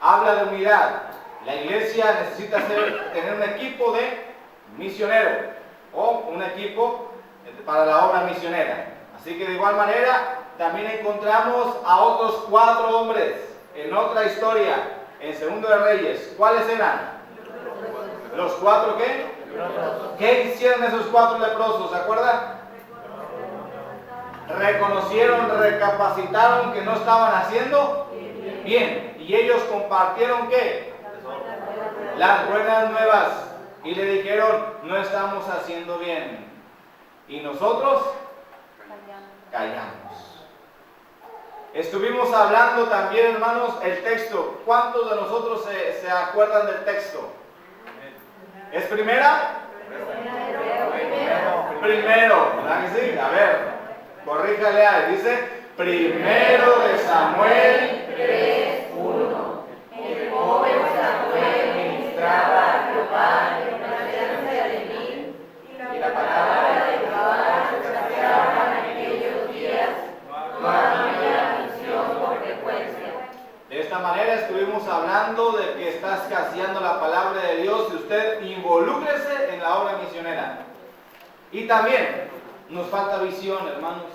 habla de unidad. La iglesia necesita tener un equipo de misioneros o un equipo para la obra misionera. Así que de igual manera también encontramos a otros 4 hombres en otra historia, en Segundo de Reyes. ¿Cuáles eran? ¿Los 4 qué? ¿Qué hicieron esos 4 leprosos? ¿Se acuerdan? Reconocieron, recapacitaron que no estaban haciendo bien. Y ellos compartieron ¿qué? Las buenas nuevas. Y le dijeron, no estamos haciendo bien. Y nosotros callamos. Estuvimos hablando también, hermanos, el texto. ¿Cuántos de nosotros se acuerdan del texto? ¿Es primera? Primero, ¿verdad que sí? A ver, corríjale a él. Dice, primero de Samuel 3:1. El joven Samuel ministraba a Jehová en presencia de mí, y la palabra de Jehová se saciaba en aquellos días, no había visión con frecuencia. De esta manera estuvimos hablando de que está escaseando la palabra de Dios y usted involúcrese en la obra misionera. Y también nos falta visión, hermanos.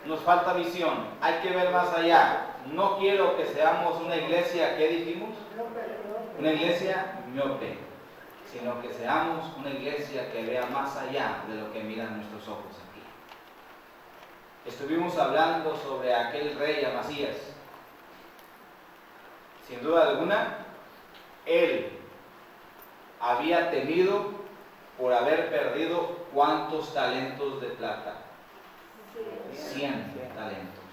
Nos falta visión. Hay que ver más allá. No quiero que seamos una iglesia, ¿qué dijimos? Una iglesia miope, sino que seamos una iglesia que vea más allá de lo que miran nuestros ojos aquí. Estuvimos hablando sobre aquel rey Amasías. Sin duda alguna, él había temido por haber perdido ¿cuántos talentos de plata? 100 talentos.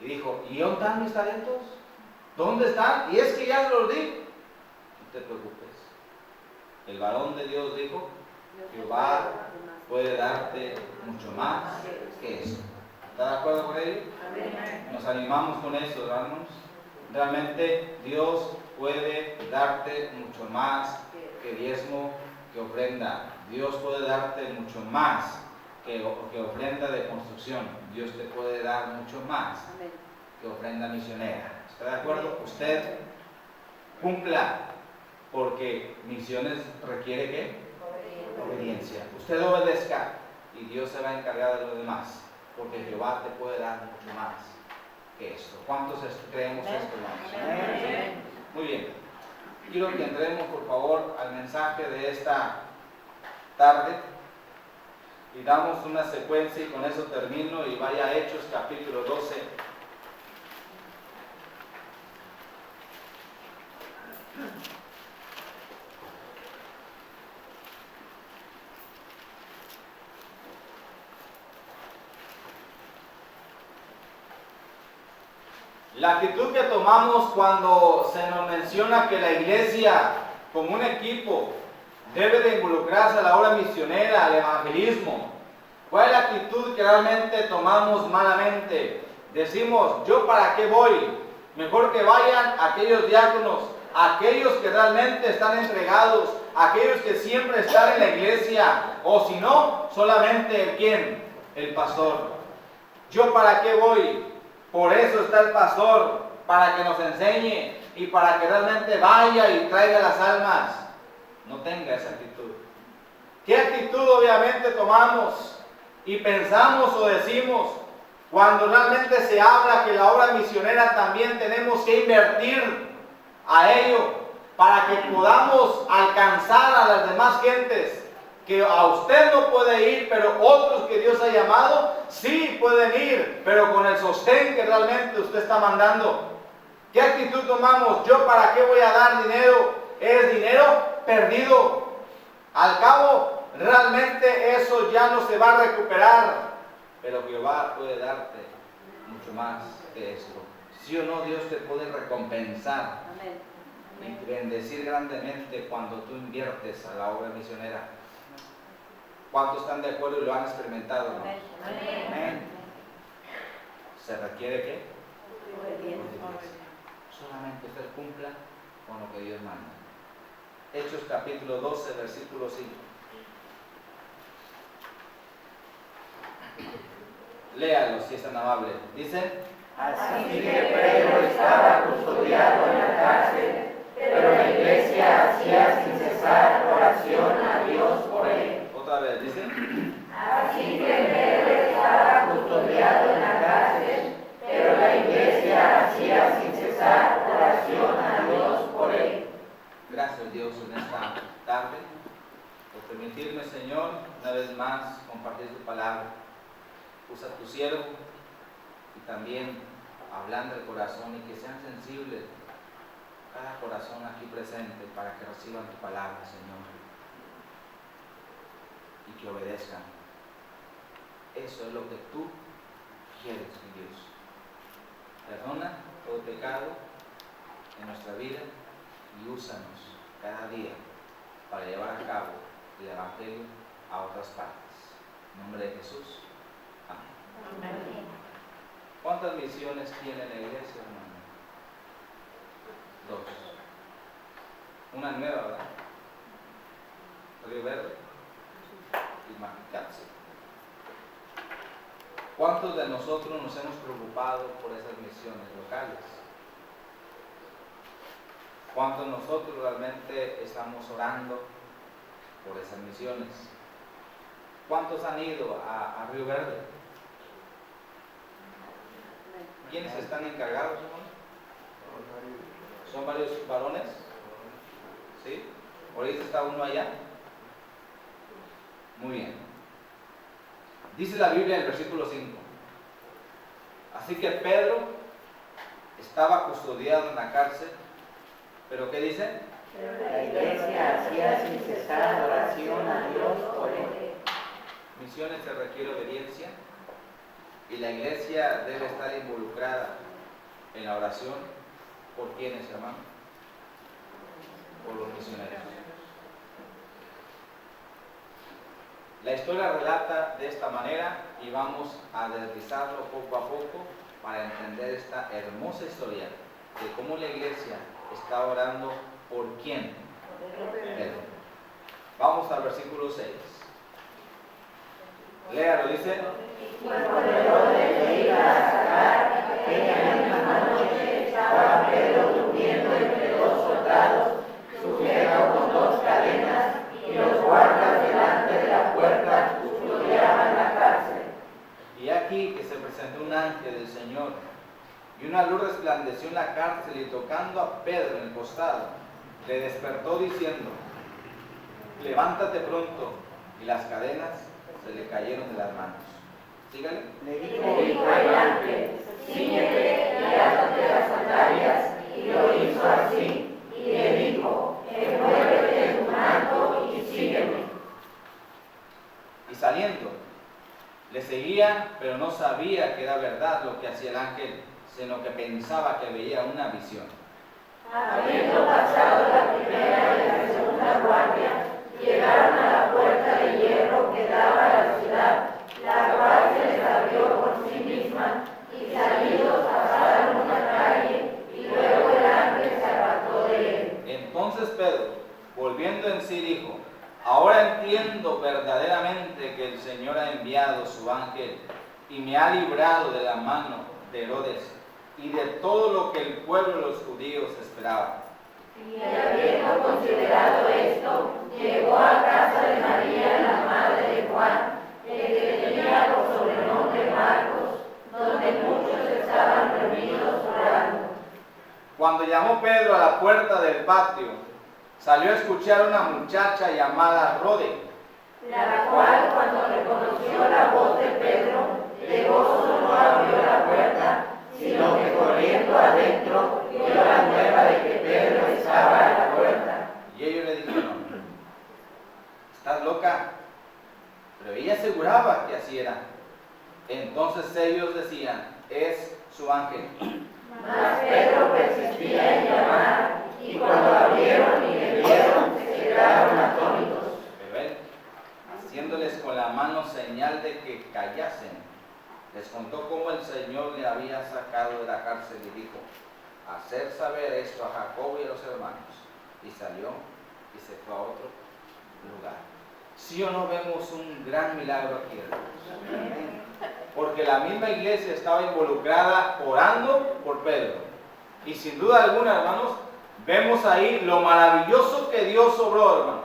Y dijo, ¿y dónde están mis talentos? ¿Dónde están? Y es que ya los di. No te preocupes. El varón de Dios dijo, Jehová puede darte mucho más que eso. ¿Está de acuerdo con ello? Nos animamos con eso, hermanos. Realmente Dios puede darte mucho más que diezmo, que ofrenda. Dios puede darte mucho más que ofrenda de construcción. Dios te puede dar mucho más que ofrenda misionera. ¿Está de acuerdo? Usted cumpla, porque misiones requiere ¿qué? Obediencia. Usted obedezca y Dios se va a encargar de lo demás, porque Jehová te puede dar mucho más que esto. ¿Cuántos creemos esto, hermanos? Muy bien. Quiero que entremos, por favor, al mensaje de esta tarde y damos una secuencia y con eso termino y vaya a Hechos capítulo 12. La actitud que tomamos cuando se nos menciona que la iglesia, como un equipo, debe de involucrarse a la obra misionera, al evangelismo. ¿Cuál es la actitud que realmente tomamos malamente? Decimos, ¿yo para qué voy? Mejor que vayan aquellos diáconos, aquellos que realmente están entregados, aquellos que siempre están en la iglesia, o si no, solamente el ¿quién? El pastor. ¿Yo para qué voy? Por eso está el pastor, para que nos enseñe y para que realmente vaya y traiga las almas. No tenga esa actitud. ¿Qué actitud obviamente tomamos y pensamos o decimos cuando realmente se habla que la obra misionera también tenemos que invertir a ello para que podamos alcanzar a las demás gentes? Que a usted no puede ir, pero otros que Dios ha llamado, sí pueden ir, pero con el sostén que realmente usted está mandando. ¿Qué actitud tomamos? ¿Yo para qué voy a dar dinero? Es dinero perdido. Al cabo, realmente eso ya no se va a recuperar, pero Jehová puede darte mucho más que esto. ¿Sí o no? Dios te puede recompensar y bendecir grandemente cuando tú inviertes a la obra misionera. ¿Cuántos están de acuerdo y lo han experimentado? ¿No? Amén. ¿Se requiere qué? Obediencia. Solamente usted cumpla con lo que Dios manda. Hechos capítulo 12, versículo 5. Léalo si es tan amable. Dice: así que Pedro estaba custodiado permitirme, Señor, una vez más compartir tu palabra. Usa tu siervo y también hablando del corazón y que sean sensibles cada corazón aquí presente para que reciban tu palabra, Señor, y que obedezcan. Eso es lo que tú quieres, mi Dios. Perdona todo pecado en nuestra vida y úsanos cada día para llevar a cabo el Evangelio a otras partes. En nombre de Jesús. Amén. Amén. ¿Cuántas misiones tiene la iglesia, hermano? 2. Una nueva, ¿verdad? Río Verde y Maxicatsi. ¿Cuántos de nosotros nos hemos preocupado por esas misiones locales? ¿Cuántos de nosotros realmente estamos orando por esas misiones? ¿Cuántos han ido a Río Verde? ¿Quiénes están encargados, hermano? ¿Son varios varones? ¿Sí? ¿Ahorita está uno allá? Muy bien. Dice la Biblia en el versículo 5. Así que Pedro estaba custodiado en la cárcel, pero ¿qué dice? Pero la iglesia hacía sin cesar oración a Dios por él. Misiones se requiere obediencia y la iglesia debe estar involucrada en la oración. ¿Por quiénes, hermano? Por los misioneros. La historia relata de esta manera y vamos a deslizarlo poco a poco para entender esta hermosa historia de cómo la iglesia está orando por quién. Pedro. Vamos al versículo 6. Léalo, dice. Cuando Herodes le iba a sacar, aquella misma noche estaba Pedro durmiendo entre dos soldados, sujeto con dos cadenas, y los guardas delante de la puerta custodiaban la cárcel. Y aquí que se presentó un ángel del Señor, y una luz resplandeció en la cárcel, y tocando a Pedro en el costado, le despertó diciendo: levántate pronto. Y las cadenas se le cayeron de las manos. Sígale. Le dijo el ángel: ciñete y átate las sandalias, y lo hizo así, y le dijo: envuélvete en tu manto y sígueme. Y saliendo, le seguía, pero no sabía que era verdad lo que hacía el ángel, sino que pensaba que veía una visión. Habiendo pasado la primera y la segunda guardia, llegaron a la puerta de hierro que daba a la ciudad, la cual se les abrió por sí misma, y salidos pasaron una calle, y luego el ángel se apartó de él. Entonces Pedro, volviendo en sí, dijo: ahora entiendo verdaderamente que el Señor ha enviado su ángel y me ha librado de la mano de Herodes y de todo lo que el pueblo de los judíos esperaba. Y habiendo considerado esto, llegó a casa de María, la madre de Juan, el que tenía por sobrenombre Marcos, donde muchos estaban reunidos orando. Cuando llamó Pedro a la puerta del patio, salió a escuchar a una muchacha llamada Rode, La cual, cuando reconoció la voz de Pedro, de gozo no abrió la puerta, sino que corriendo adentro dio la nueva de que Pedro estaba a la puerta. y ellos le dijeron: ¿estás loca? Pero ella aseguraba que así era. Entonces ellos decían: es su ángel. Mas Pedro persistía en llamar, y cuando abrieron y le vieron, se quedaron atónitos. Pero él, haciéndoles con la mano señal de que callasen, les contó cómo el Señor le había sacado de la cárcel y dijo: hacer saber esto a Jacobo y a los hermanos. Y salió y se fue a otro lugar. ¿Sí o no vemos un gran milagro aquí, hermanos? Porque la misma iglesia estaba involucrada orando por Pedro. Y sin duda alguna, hermanos, vemos ahí lo maravilloso que Dios obró, hermanos.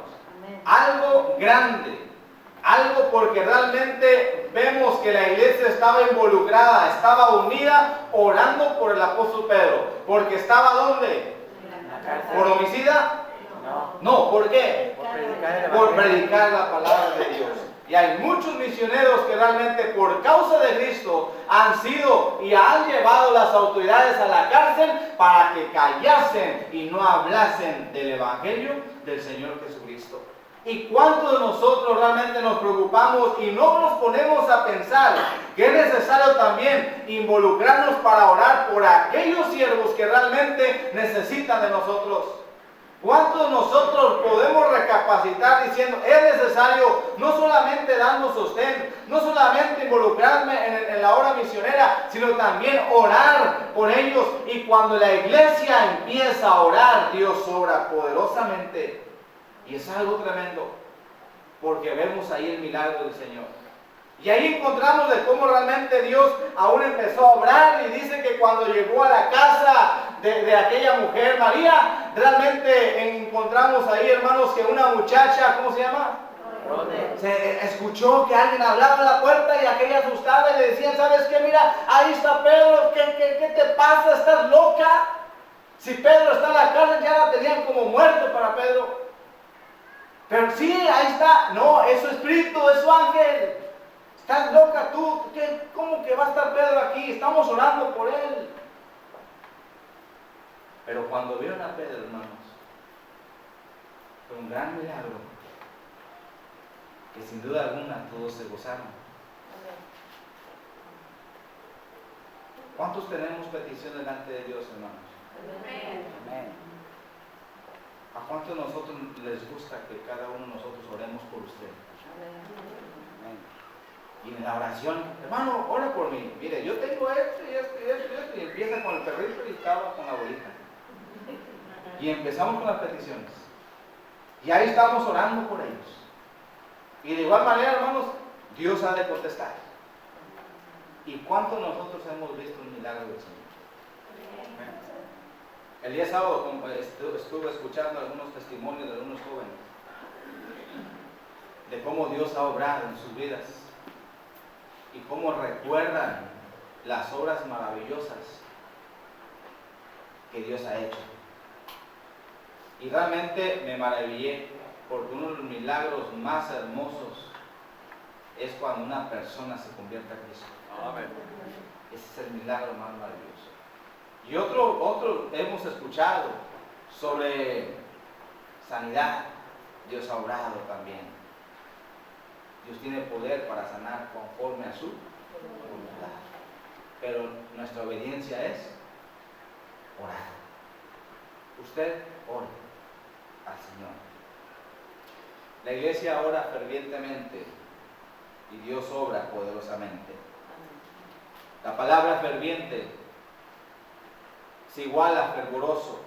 Algo grande. Algo porque realmente vemos que la iglesia estaba involucrada, estaba unida orando por el apóstol Pedro. Porque estaba ¿dónde? ¿Por homicida? No. ¿Por qué? por predicar la palabra de Dios. Y hay muchos misioneros que realmente por causa de Cristo han sido y han llevado las autoridades a la cárcel para que callasen y no hablasen del Evangelio del Señor Jesucristo. ¿Y cuántos de nosotros realmente nos preocupamos y no nos ponemos a pensar que es necesario también involucrarnos para orar por aquellos siervos que realmente necesitan de nosotros? ¿Cuántos de nosotros podemos recapacitar diciendo, es necesario no solamente darnos sostén, no solamente involucrarme en la obra misionera, sino también orar por ellos? Y cuando la iglesia empieza a orar, Dios obra poderosamente. Y es algo tremendo, porque vemos ahí el milagro del Señor. Y ahí encontramos de cómo realmente Dios aún empezó a obrar, y dice que cuando llegó a la casa de aquella mujer, María, realmente encontramos ahí, hermanos, que una muchacha, ¿cómo se llama? Se escuchó que alguien hablaba en la puerta y aquella asustada y le decían, ¿sabes qué? Mira, ahí está Pedro, ¿qué te pasa? ¿Estás loca? Si Pedro está en la cárcel, ya la tenían como muerto para Pedro. Pero sí, ahí está. No, es su espíritu, es su ángel. ¿Estás loca tú? ¿Cómo que va a estar Pedro aquí? Estamos orando por él. Pero cuando vieron a Pedro, hermanos, fue un gran milagro, que sin duda alguna todos se gozaron. ¿Cuántos tenemos petición delante de Dios, hermanos? Amén. ¿A cuántos de nosotros les gusta que cada uno de nosotros oremos por usted? Amén. Y en la oración, hermano, ora por mí. Mire, yo tengo esto y esto y esto y esto. Y empieza con el perrito y acaba con la abuelita. Y empezamos con las peticiones. Y ahí estamos orando por ellos. Y de igual manera, hermanos, Dios ha de contestar. ¿Y cuántos de nosotros hemos visto un milagro del Señor? El día sábado estuve escuchando algunos testimonios de algunos jóvenes de cómo Dios ha obrado en sus vidas y cómo recuerdan las obras maravillosas que Dios ha hecho. Y realmente me maravillé, porque uno de los milagros más hermosos es cuando una persona se convierte a Cristo. Amén. Ese es el milagro más maravilloso. Y otro hemos escuchado sobre sanidad. Dios ha obrado también. Dios tiene poder para sanar conforme a su voluntad. Pero nuestra obediencia es orar. Usted ore al Señor. La iglesia ora fervientemente y Dios obra poderosamente. La palabra ferviente se iguala a fervoroso.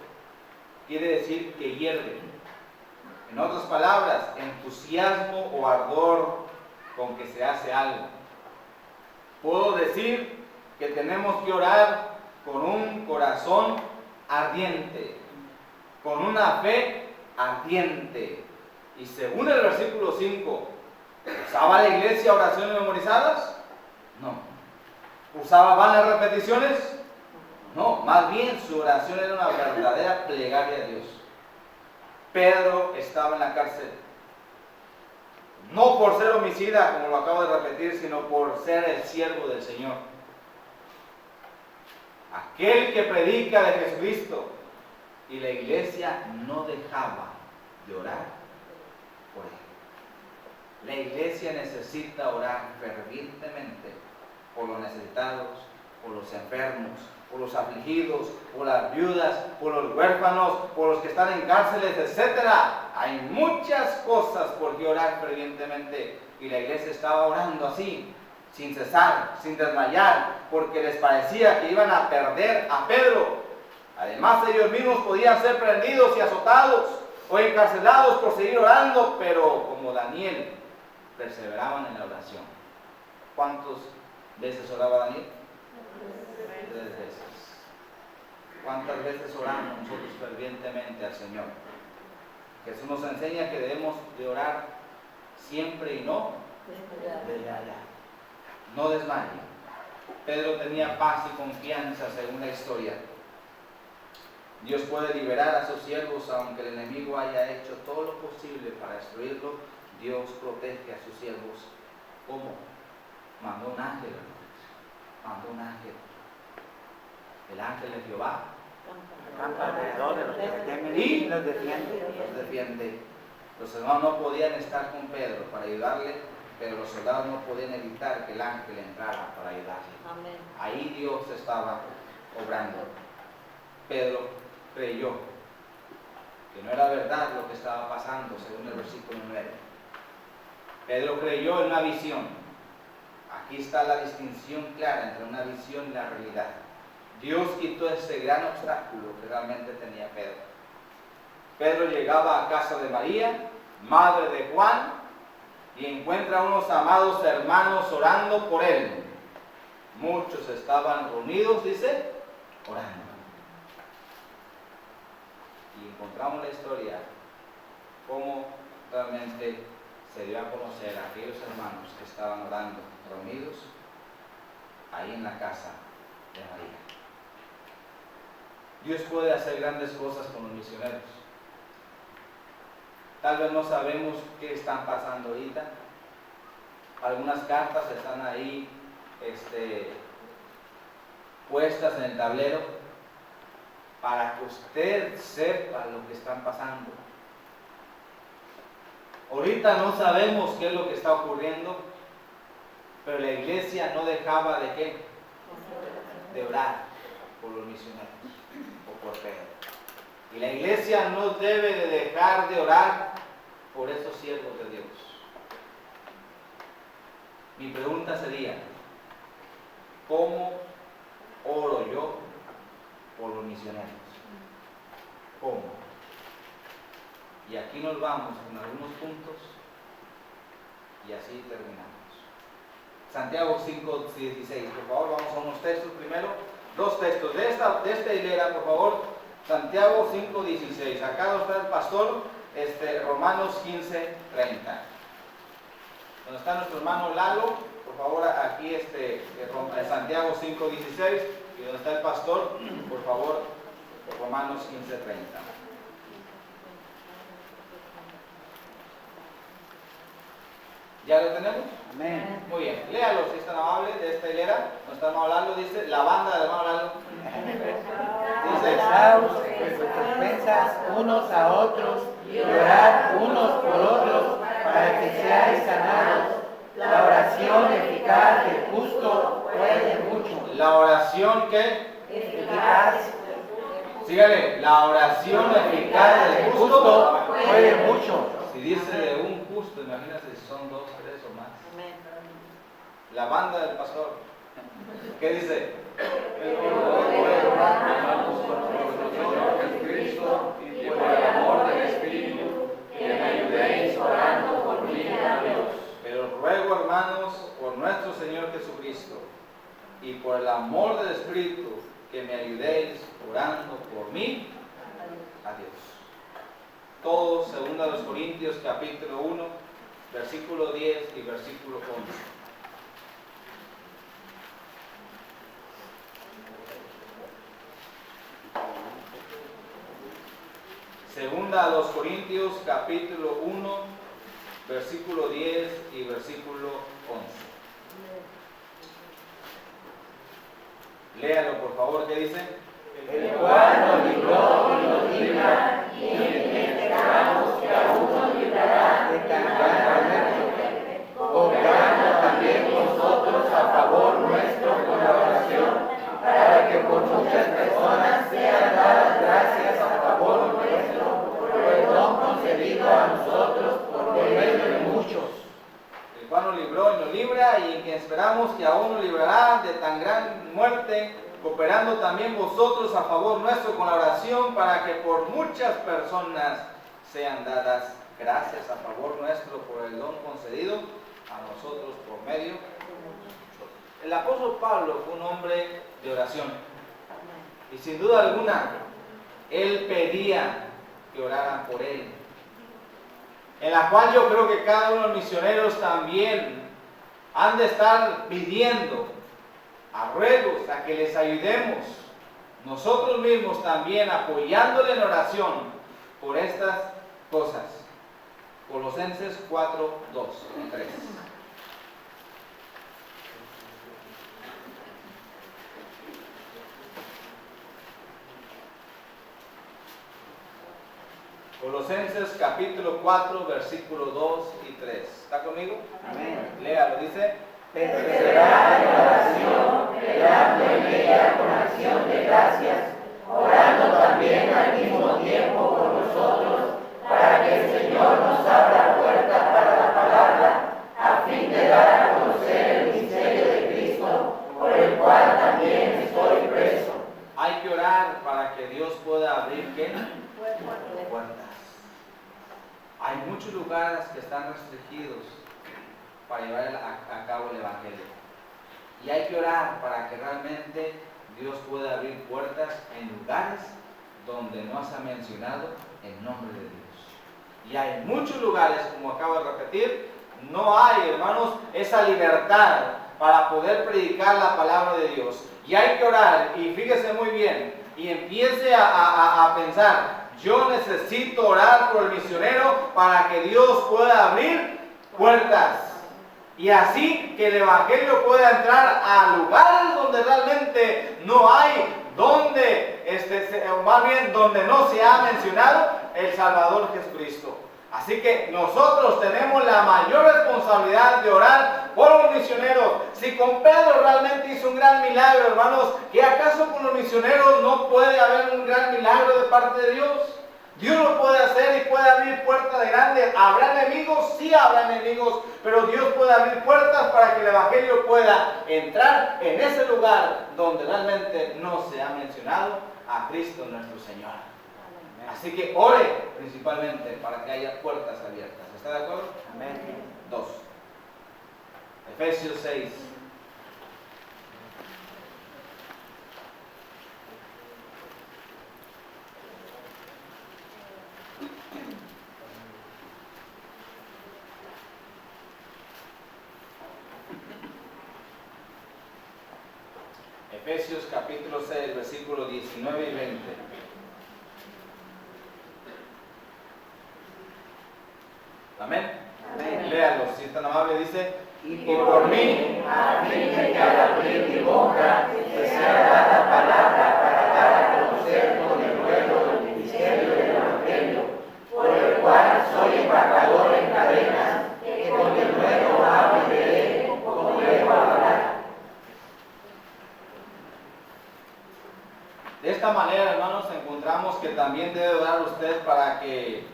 Quiere decir que hierve. En otras palabras, entusiasmo o ardor con que se hace algo. Puedo decir que tenemos que orar con un corazón ardiente, con una fe ardiente. Y según el versículo 5, ¿usaba la iglesia oraciones memorizadas? No. ¿Usaba vanas repeticiones? No, más bien su oración era una verdadera plegaria a Dios. Pedro estaba en la cárcel, no por ser homicida, como lo acabo de repetir, sino por ser el siervo del Señor. Aquel que predica de Jesucristo. Y la iglesia no dejaba de orar por él. La iglesia necesita orar fervientemente por los necesitados, por los enfermos, por los afligidos, por las viudas, por los huérfanos, por los que están en cárceles, etc. Hay muchas cosas por que orar fervientemente. Y la iglesia estaba orando así, sin cesar, sin desmayar, porque les parecía que iban a perder a Pedro. Además, ellos mismos podían ser prendidos y azotados o encarcelados por seguir orando, pero como Daniel, perseveraban en la oración. ¿Cuántas veces oraba Daniel? 3 veces. ¿Cuántas veces oramos nosotros fervientemente al Señor? Jesús nos enseña que debemos de orar siempre y no desmayar. No desmaye. Pedro tenía paz y confianza según la historia. Dios puede liberar a sus siervos aunque el enemigo haya hecho todo lo posible para destruirlo. Dios protege a sus siervos. ¿Cómo? Mandó un ángel, mandó un ángel. El ángel de Jehová Acampa alrededor de los que le temen y y los defiende. los defiende. Los hermanos no podían estar con Pedro para ayudarle, pero los soldados no podían evitar que el ángel entrara para ayudarle. Amén. Ahí Dios estaba obrando. Pedro creyó que no era verdad lo que estaba pasando, según el versículo 9. Pedro creyó en una visión. Aquí está la distinción clara entre una visión y la realidad. Dios quitó ese gran obstáculo que realmente tenía Pedro. Pedro llegaba a casa de María, madre de Juan, y encuentra a unos amados hermanos orando por él. Muchos estaban reunidos, dice, orando. Y encontramos la historia, cómo realmente se dio a conocer a aquellos hermanos que estaban orando, reunidos, ahí en la casa de María. Dios puede hacer grandes cosas con los misioneros. Tal vez no sabemos qué están pasando ahorita. Algunas cartas están ahí puestas en el tablero para que usted sepa lo que están pasando. Ahorita no sabemos qué es lo que está ocurriendo, pero la iglesia no dejaba de qué, de orar por los misioneros o por Pedro. Y la iglesia no debe de dejar de orar por esos siervos de Dios. Mi pregunta sería, ¿cómo oro yo por los misioneros? ¿Cómo? Y aquí nos vamos con algunos puntos y así terminamos. Santiago 5:16, por favor, vamos a unos textos primero. Dos textos de esta hilera, por favor. Santiago 5:16. Acá está el pastor, Romanos 15:30. Donde está nuestro hermano Lalo, por favor, aquí Santiago 5:16. Y donde está el pastor, por favor, Romanos 15:30. ¿Ya lo tenemos? Amén. Muy bien, léalo si es tan amable, de esta hilera. Nos estamos hablando, dice, la banda del hermano Lalo. Dice, Daos recompensas unos a otros y orad unos por otros para que seáis sanados. La oración eficaz del justo puede mucho. la oración que, Eficaz sígale, la oración eficaz del justo. justo puede mucho. Si dice de un justo, imagínate si son 2, 3 o más. Amén. La banda del pastor. ¿Qué dice? Cristo y por el amor del Espíritu, que me ayudéis orando por mí a Dios. Pero ruego, hermanos, por nuestro Señor Jesucristo y por el amor del Espíritu, que me ayudéis orando por mí a Dios. Todo, 2 Corintios capítulo 1, versículo 10 y versículo 11. Segunda a los Corintios capítulo 1, versículo 10 y versículo 11. Léalo por favor, ¿qué dice? El cual nos libró y nos libra, y en quien esperamos que aún nos librará de tan gran muerte, obrando también nosotros a favor nuestro con la oración, para que por muchas personas sean dadas gracias a favor nuestro por el don concedido a nosotros por medio de muchos. El cual nos libró y nos libra, y en quien esperamos que aún nos librará de tan gran muerte, cooperando también vosotros a favor nuestro con la oración, para que por muchas personas sean dadas gracias a favor nuestro por el don concedido a nosotros por medio de nosotros. El apóstol Pablo fue un hombre de oración, y sin duda alguna él pedía que oraran por él, en la cual yo creo que cada uno de los misioneros también han de estar pidiendo a ruegos a que les ayudemos, nosotros mismos también apoyándole en oración por estas cosas. Colosenses 4, 2 y 3. Colosenses capítulo 4, versículo 2 y 3. ¿Está conmigo? Amén. Léalo, dice. Perseverad en oración, velando en ella con acción de gracias, orando también al mismo tiempo por nosotros, para que el Señor nos abra puertas para la palabra, a fin de dar a conocer el misterio de Cristo, por el cual también estoy preso. Hay que orar para que Dios pueda abrir ¿qué? Puertas. Hay muchos lugares que están restringidos para llevar a cabo el Evangelio. Y hay que orar para que realmente Dios pueda abrir puertas en lugares donde no se ha mencionado el nombre de Dios. Y hay muchos lugares, como acabo de repetir, no hay, hermanos, esa libertad para poder predicar la palabra de Dios. Y hay que orar, y fíjese muy bien, y empiece a pensar, yo necesito orar por el misionero para que Dios pueda abrir puertas. Y así que el Evangelio pueda entrar a lugares donde realmente no hay, más bien donde no se ha mencionado el Salvador Jesucristo. Así que nosotros tenemos la mayor responsabilidad de orar por los misioneros. Si con Pedro realmente hizo un gran milagro, hermanos, ¿qué acaso con los misioneros no puede haber un gran milagro de parte de Dios? Dios lo puede hacer y puede abrir puertas de grandes. ¿Habrá enemigos? Sí habrá enemigos, pero Dios puede abrir puertas para que el Evangelio pueda entrar en ese lugar donde realmente no se ha mencionado a Cristo nuestro Señor. Así que ore principalmente para que haya puertas abiertas. ¿Está de acuerdo? Amén. 2. Efesios 6. Efesios capítulo 6, versículos 19 y 20. Amén. Amén. Léalo, si es tan amable, dice. Y por mí, a fin de que al abrir mi boca, te sea dada palabra para dar a conocer con el ruego del ministerio del Evangelio, por el cual soy embajador en cadenas, que con el ruego hable de él, como debo hablar. De esta manera, hermanos, encontramos que también debe orar usted para que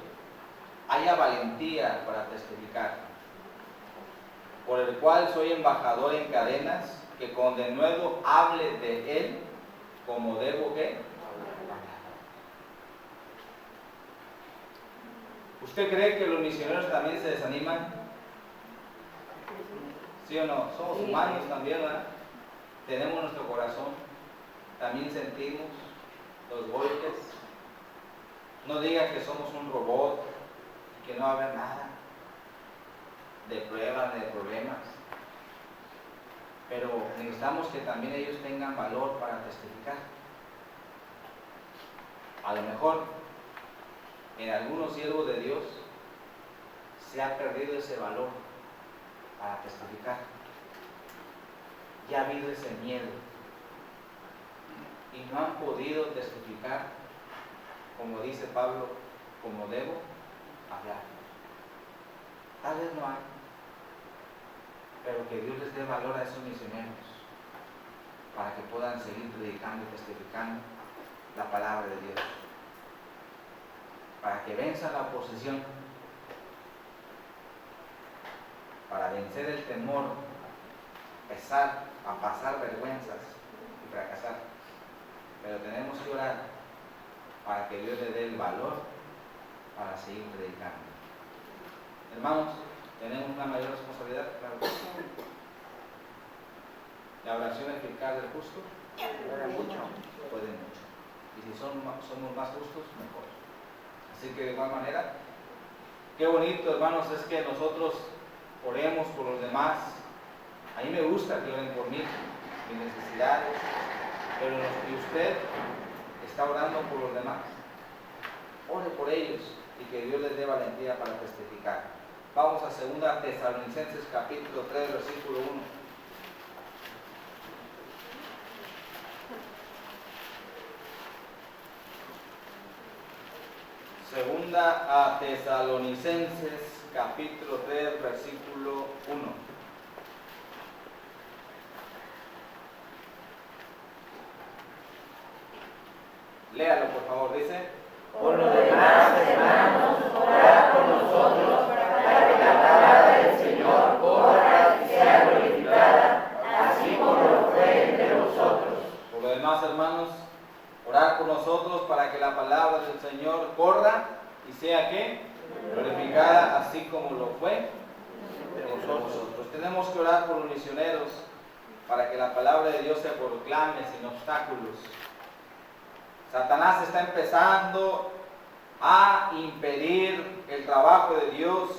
haya valentía para testificar, por el cual soy embajador en cadenas, que con denuedo hable de él como debo que hablar. ¿Usted cree que los misioneros también se desaniman? ¿Sí o no? Somos humanos también, ¿verdad? Tenemos nuestro corazón, también sentimos los golpes. No diga que somos un robot, que no va a haber nada de pruebas, de problemas, pero necesitamos que también ellos tengan valor para testificar. A lo mejor en algunos siervos de Dios se ha perdido ese valor para testificar, ya ha habido ese miedo y no han podido testificar, como dice Pablo, como debo hablar. Tal vez no hay, pero que Dios les dé valor a esos misioneros para que puedan seguir predicando y testificando la palabra de Dios, para que venzan la oposición, para vencer el temor, a pasar vergüenzas y fracasar. Pero tenemos que orar para que Dios le dé el valor para seguir predicando. Hermanos, ¿tenemos una mayor responsabilidad? Claro que sí. La oración eficaz del justo Puede mucho. puede mucho. Y si somos más justos, mejor. Así que de igual manera, qué bonito, hermanos, es que nosotros oremos por los demás. A mí me gusta que oren por mí, mis necesidades, pero y usted está orando por los demás. Ore por ellos y que Dios les dé valentía para testificar. Vamos a 2 Tesalonicenses capítulo 3, versículo 1. Segunda a Tesalonicenses capítulo 3 versículo 1. Léalo por favor, dice. Por lo demás, hermanos, orad por nosotros para que la palabra del Señor corra y sea glorificada, así como lo fue entre vosotros. Por lo demás, hermanos, orad por nosotros para que la palabra del Señor corra y sea ¿qué? Glorificada, así como lo fue entre nosotros. Tenemos que orar por los misioneros para que la palabra de Dios se proclame sin obstáculos. Satanás está empezando a impedir el trabajo de Dios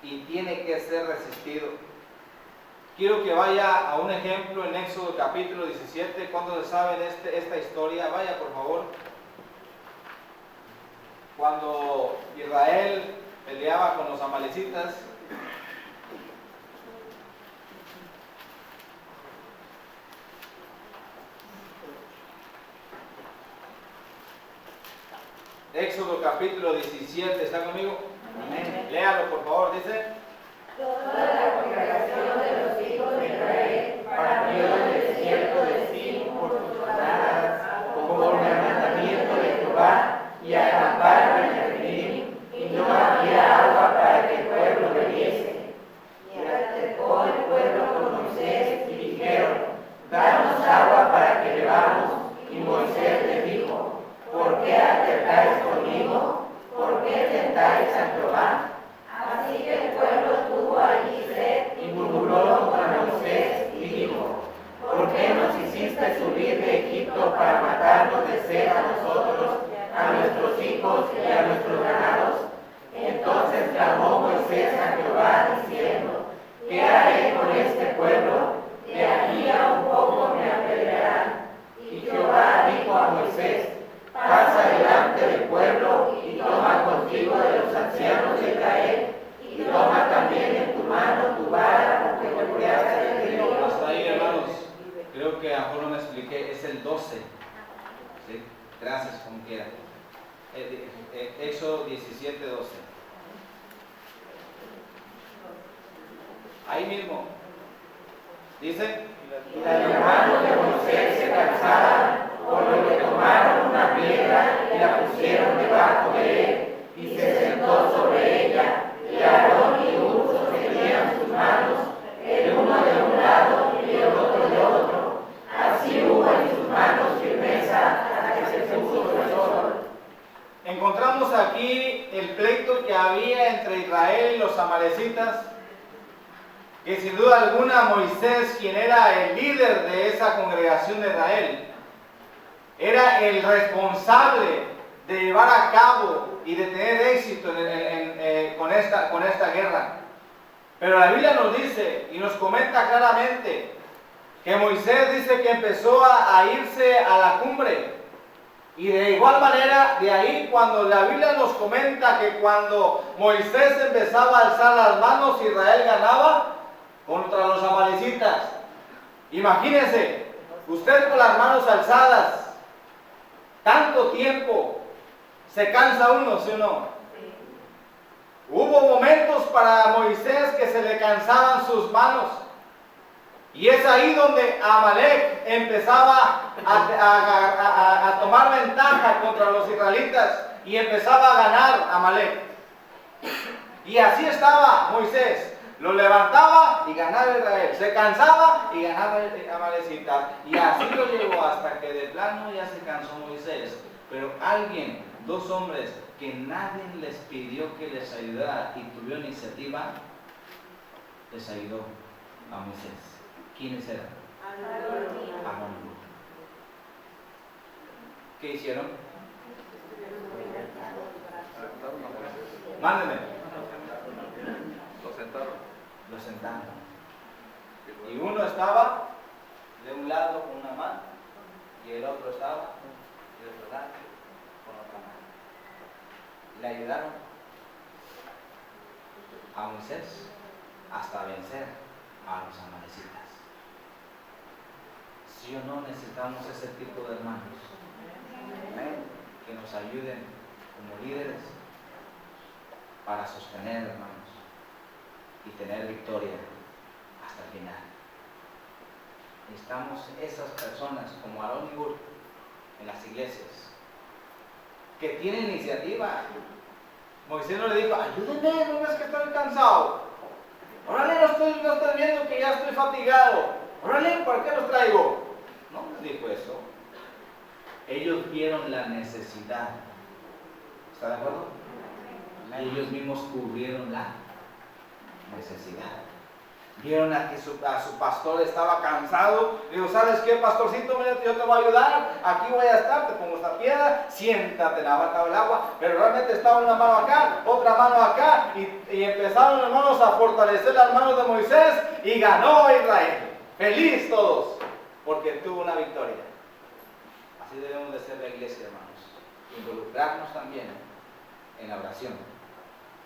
y tiene que ser resistido. Quiero que vaya a un ejemplo en Éxodo capítulo 17. ¿Cuándo saben esta historia? Vaya por favor. Cuando Israel peleaba con los amalecitas, Éxodo capítulo 17, ¿está conmigo? Amén. Léalo por favor, dice. Toda la congregación de los hijos de Israel Partió del desierto de Sin por sus jornadas, conforme al mandamiento de Jehová, y acamparon en Refidim, y no había agua para que el pueblo bebiese. y acercó el pueblo con Moisés Y dijeron, danos agua para que bebamos. Y Moisés les dijo, ¿por qué altercáis conmigo? ¿Por qué tentáis a Jehová? Así que el pueblo tuvo allí sed Y murmuró contra Moisés y dijo, ¿por qué nos hiciste subir de Egipto para matarnos de sed a nosotros, a nuestros hijos y a nuestros ganados? Entonces clamó Moisés a Jehová diciendo, ¿qué haré con este pueblo? De aquí a un poco me apedrearán. Y Jehová dijo a Moisés, pasa delante del pueblo y toma contigo de los ancianos de Israel, y toma también en tu mano tu vara con que golpeas al enemigo. Hasta ahí, hermanos. Creo que a lo mejor no me expliqué, es el 12. ¿Sí? Gracias, como quiera. Éxodo 17, 12. Ahí mismo. Dice. Y las manos de Moisés se cansaban, por lo que tomaron una piedra y la pusieron debajo de él, y se sentó sobre ella, y Aarón y Hur sostenían sus manos, el uno de un lado y el otro de otro. Así hubo en sus manos firmeza hasta que se puso el sol. Encontramos aquí el pleito que había entre Israel y los amalecitas, que sin duda alguna Moisés, quien era el líder de esa congregación de Israel, era el responsable de llevar a cabo y de tener éxito con esta guerra. Pero la Biblia nos dice y nos comenta claramente que Moisés dice que empezó a irse a la cumbre. Y de igual manera, de ahí cuando la Biblia nos comenta que cuando Moisés empezaba a alzar las manos, Israel ganaba contra los amalecitas. Imagínense, usted con las manos alzadas, tanto tiempo, se cansa uno, ¿sí o no? Hubo momentos para Moisés que se le cansaban sus manos. Y es ahí donde Amalek empezaba a tomar ventaja contra los israelitas y empezaba a ganar Amalek. Y así estaba Moisés. Lo levantaba y ganaba Israel. Se cansaba y ganaba Amalecita. Y así lo llevó hasta que de plano ya se cansó Moisés. Pero alguien, dos hombres que nadie les pidió que les ayudara y tuvieron iniciativa, les ayudó a Moisés. ¿Quiénes eran? Aarón. ¿Qué hicieron? Mándenme. Lo sentaron. Y uno estaba de un lado con una mano y el otro estaba del otro lado, con otra mano. Le ayudaron a Moisés hasta vencer a los amalecitas. ¿Sí o no necesitamos ese tipo de hermanos? Que nos ayuden como líderes para sostener, hermanos, y tener victoria hasta el final. Necesitamos esas personas como Aarón y Hur en las iglesias que tienen iniciativa. Moisés no le dijo, ayúdenme, no ves que estoy cansado. Órale, no estoy viendo que ya estoy fatigado. Órale, ¿por qué los traigo? No les dijo eso. Ellos vieron la necesidad. ¿Está de acuerdo? Y ellos mismos cubrieron la necesidad. Vieron a que su pastor estaba cansado. Digo, ¿sabes qué, pastorcito? Mira, yo te voy a ayudar. Aquí voy a estar, te pongo esta piedra, siéntate en la barca del agua. Pero realmente estaba una mano acá, otra mano acá. Y empezaron, hermanos, a fortalecer las manos de Moisés. Y ganó Israel. Feliz todos, porque tuvo una victoria. Así debemos de ser la iglesia, hermanos. Involucrarnos también en la oración,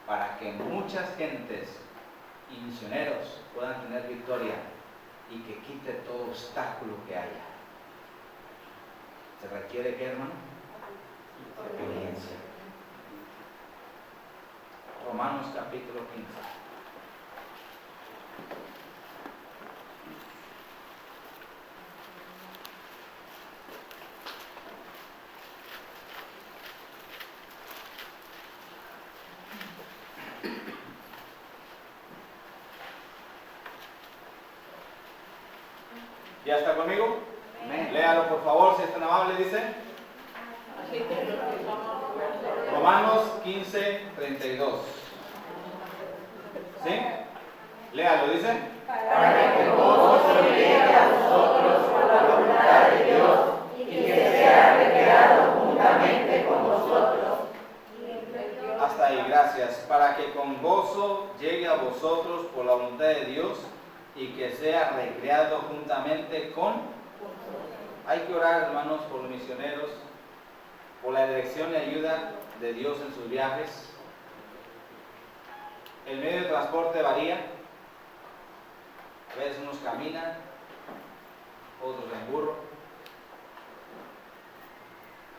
para que muchas gentes y misioneros puedan tener victoria y que quite todo obstáculo que haya. ¿Se requiere qué, hermano? Obediencia. Romanos capítulo 15. ¿Ya está conmigo? Amén. Léalo por favor, si es tan amable, dice. Romanos 15, 32. ¿Sí? Léalo, dice. Para que gozo llegue a vosotros por la voluntad de Dios y que sea recreado juntamente con vosotros. Hasta ahí, gracias. Para que con gozo llegue a vosotros por la voluntad de Dios y que sea recreado juntamente con. Hay que orar, hermanos, por los misioneros, por la dirección y ayuda de Dios en sus viajes. El medio de transporte varía. A veces unos caminan, otros en burro,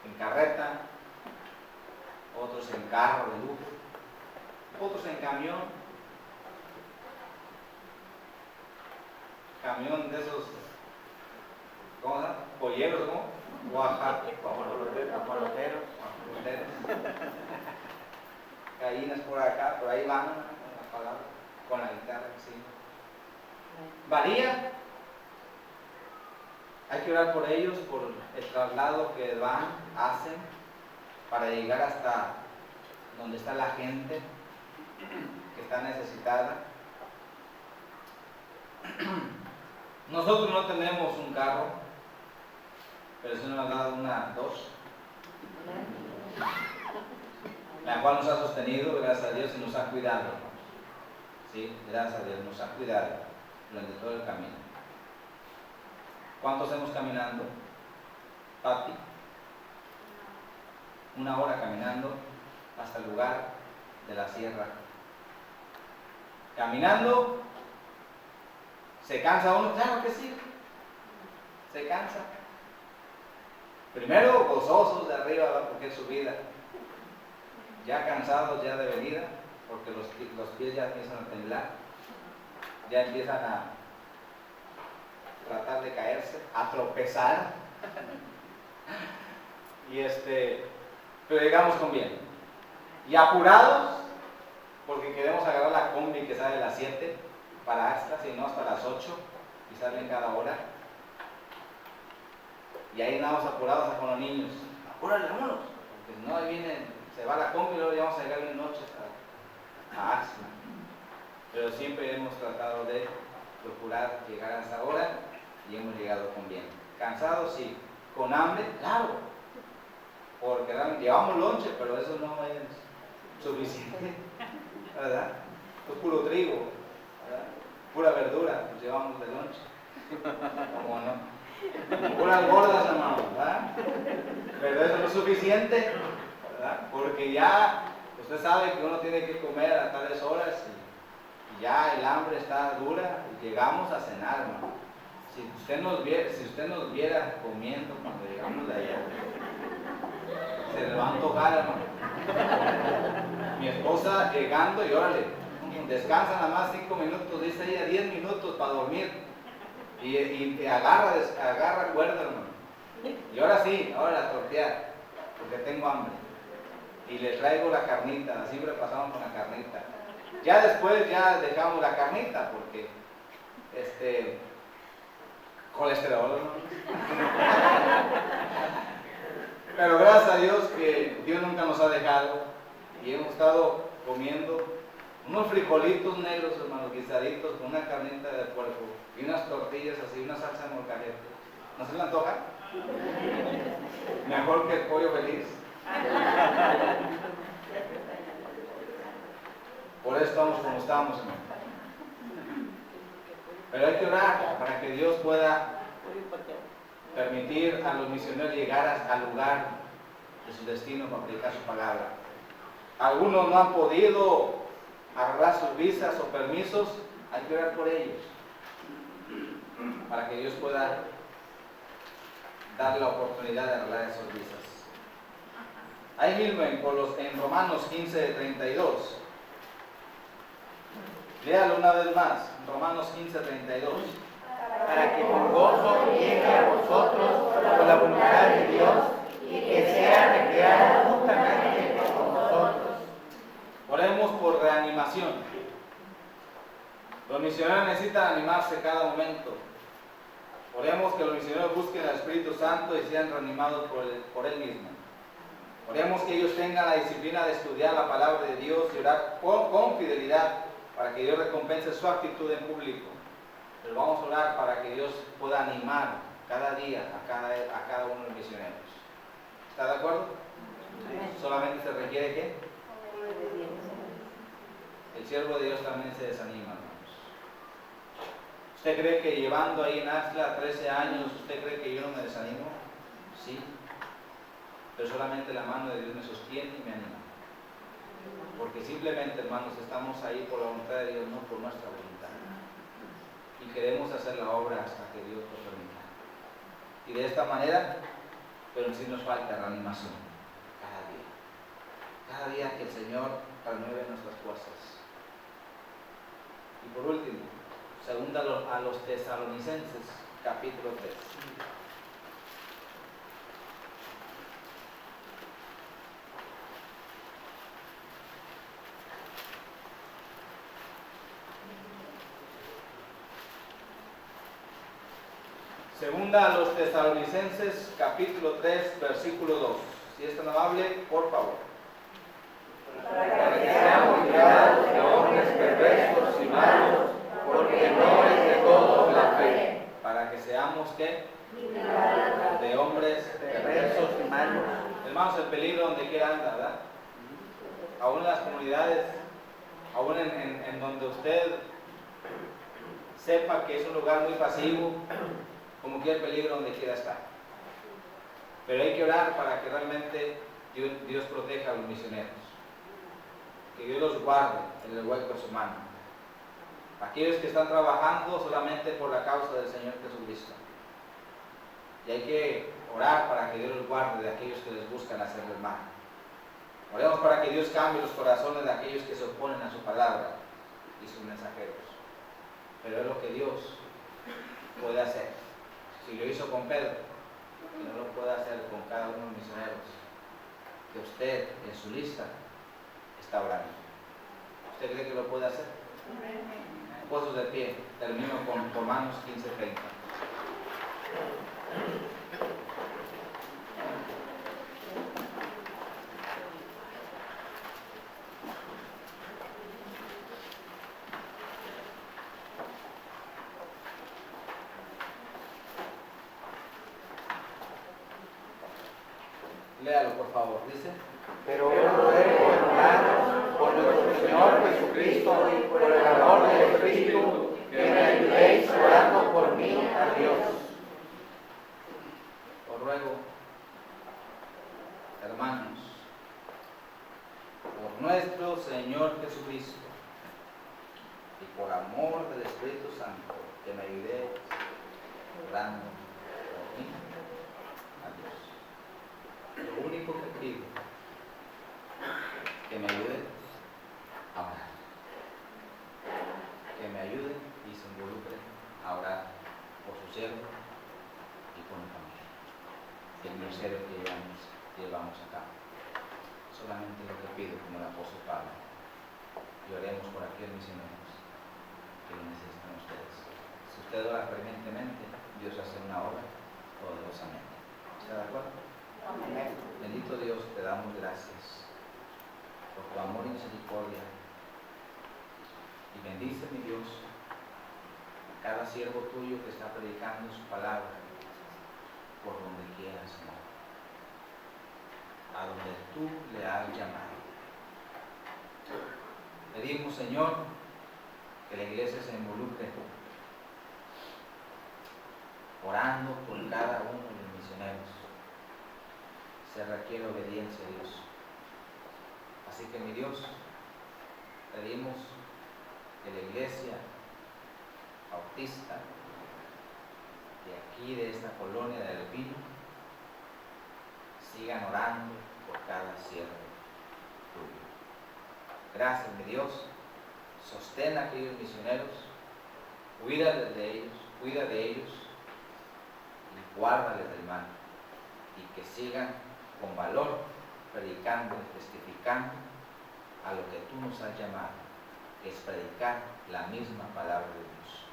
en carreta, otros en carro de lujo, otros en camión. Camión de esos, ¿cómo se llama? Polleros, ¿cómo? Oaxaca. Apoloteros. Gallinas por acá, por ahí van con la guitarra, sí. Varía. Hay que orar por ellos, por el traslado que hacen para llegar hasta donde está la gente que está necesitada. Nosotros no tenemos un carro, pero sí nos ha dado dos, la cual nos ha sostenido, gracias a Dios, y nos ha cuidado. Sí, gracias a Dios, nos ha cuidado durante todo el camino. ¿Cuántos hemos caminando, Pati? 1 hora caminando hasta el lugar de la sierra. Caminando. ¿Se cansa uno? Claro que sí. Se cansa. Primero gozosos de arriba, ¿verdad? Porque es su vida. Ya cansados ya de venida, porque los pies ya empiezan a temblar. Ya empiezan a tratar de caerse, a tropezar. Pero llegamos con bien. Y apurados, porque queremos agarrar la combi que sale a las 7 para Axtla, si no hasta las 8, y salen cada hora. Y ahí andamos apurados con los niños. Apúrale, vámonos. Porque no, ahí viene, se va la combi y luego ya vamos a llegar bien noche a Axtla. Pero siempre hemos tratado de procurar llegar a esa hora y hemos llegado con bien. ¿Cansados? Sí. ¿Con hambre? Claro. Porque realmente llevamos lonche, pero eso no es suficiente, ¿verdad? Es puro trigo, ¿verdad? Pura verdura, nos llevamos de lonche. ¿Cómo no? Puras gordas, hermano, ¿verdad? Pero eso no es suficiente, ¿verdad? Porque ya usted sabe que uno tiene que comer a tales horas y ya el hambre está dura y llegamos a cenar, hermano. Si usted nos viera comiendo cuando llegamos de allá, se le va a antojar, hermano. Mi esposa llegando y órale, descansa nada más 5 minutos, dice ella 10 minutos para dormir y agarra cuerda, hermano. Y ahora sí, ahora la tortear, porque tengo hambre. Y le traigo la carnita, siempre pasamos con la carnita. Ya después ya dejamos la carnita porque colesterol, ¿no? Pero gracias a Dios que Dios nunca nos ha dejado y hemos estado comiendo unos frijolitos negros, hermanos, guisaditos con una carnita de puerco y unas tortillas así, una salsa de molcajete. ¿No se le antoja? Mejor que el pollo feliz. Por eso estamos como estamos, hermano. Pero hay que orar para que Dios pueda permitir a los misioneros llegar al lugar de su destino para predicar su palabra. Algunos no han podido agarrar sus visas o permisos, hay que orar por ellos para que Dios pueda darle la oportunidad de arreglar esas visas. Ahí mismo en Romanos 15:32. Léalo una vez más, Romanos 15:32. Para que con gozo llegue a vosotros por la voluntad de Dios y que sea recreada juntamente con vosotros. Oremos por reanimación. Los misioneros necesitan animarse cada momento. Oremos que los misioneros busquen al Espíritu Santo y sean reanimados por Él mismo. Oremos que ellos tengan la disciplina de estudiar la palabra de Dios y orar con fidelidad para que Dios recompense su actitud en público. Pero vamos a orar para que Dios pueda animar cada día a cada uno de los misioneros. ¿Está de acuerdo? Sí. Solamente se requiere ¿qué? El siervo de Dios también se desanima, hermanos. ¿Usted cree que llevando ahí en Axtla 13 años, usted cree que yo no me desanimo? Sí. Pero solamente la mano de Dios me sostiene y me anima. Porque simplemente, hermanos, estamos ahí por la voluntad de Dios, no por nuestra voluntad. Y queremos hacer la obra hasta que Dios lo permita. Y de esta manera, pero sí nos falta reanimación. Cada día. Cada día que el Señor renueve nuestras fuerzas. Y por último, segunda a los Tesalonicenses, capítulo 3. Segunda a los Tesalonicenses, capítulo 3, versículo 2. Si es tan amable, por favor. Para que seamos librados de hombres perversos y malos, porque no es de todos la fe. Para que seamos, ¿qué? Librados De hombres Perversos y malos. Hermanos, el peligro donde quiera anda, ¿verdad? Aún en las comunidades, aún en donde usted sepa que es un lugar muy pasivo, como que el peligro donde quiera estar. Pero hay que orar para que realmente Dios proteja a los misioneros. Que Dios los guarde en el hueco de su mano. Aquellos que están trabajando solamente por la causa del Señor Jesucristo. Y hay que orar para que Dios los guarde de aquellos que les buscan hacer el mal. Oremos para que Dios cambie los corazones de aquellos que se oponen a su palabra y sus mensajeros. Pero es lo que Dios puede hacer. Si lo hizo con Pedro, que no lo puede hacer con cada uno de los misioneros que usted en su lista está orando. ¿Usted cree que lo puede hacer? Puestos de pie, termino con Romanos 15:30. Léalo, por favor, dice. Pero ruego, hermanos, por nuestro Señor Jesucristo y por el amor del Espíritu, que me ayudéis orando por mí a Dios. nuestro Señor Jesucristo y por amor del Espíritu Santo, que me ayude orando por mí a Dios. Lo único que pido, que me ayude a orar, que me ayude y se involucre a orar por su siervo y por mi familia, el ministerio que llevamos a cabo. Solamente lo que pido, como el apóstol Pablo, y oremos por aquellos misioneros que lo necesitan ustedes. Si usted ora fervientemente, Dios hace una obra poderosamente. ¿Está de acuerdo? Amén. Bendito Dios, te damos gracias por tu amor y misericordia. Y bendice, mi Dios, a cada siervo tuyo que está predicando su palabra por donde quiera, Señor. A donde tú le has llamado. Pedimos, Señor, que la iglesia se involucre orando por cada uno de los misioneros. Se requiere obediencia a Dios. Así que, mi Dios, pedimos que la iglesia bautista de aquí, de esta colonia del Pino, sigan orando por cada siervo tuyo. Gracias, mi Dios. Sostén a aquellos misioneros, cuida de ellos y guárdales del mal, y que sigan con valor predicando y testificando a lo que tú nos has llamado, que es predicar la misma palabra de Dios,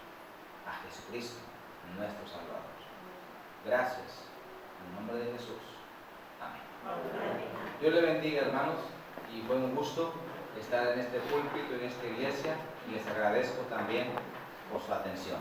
a Jesucristo, nuestro Salvador. Gracias, en nombre de Jesús. Amén. Dios le bendiga, hermanos, y fue un gusto estar en este púlpito, en esta iglesia, y les agradezco también por su atención.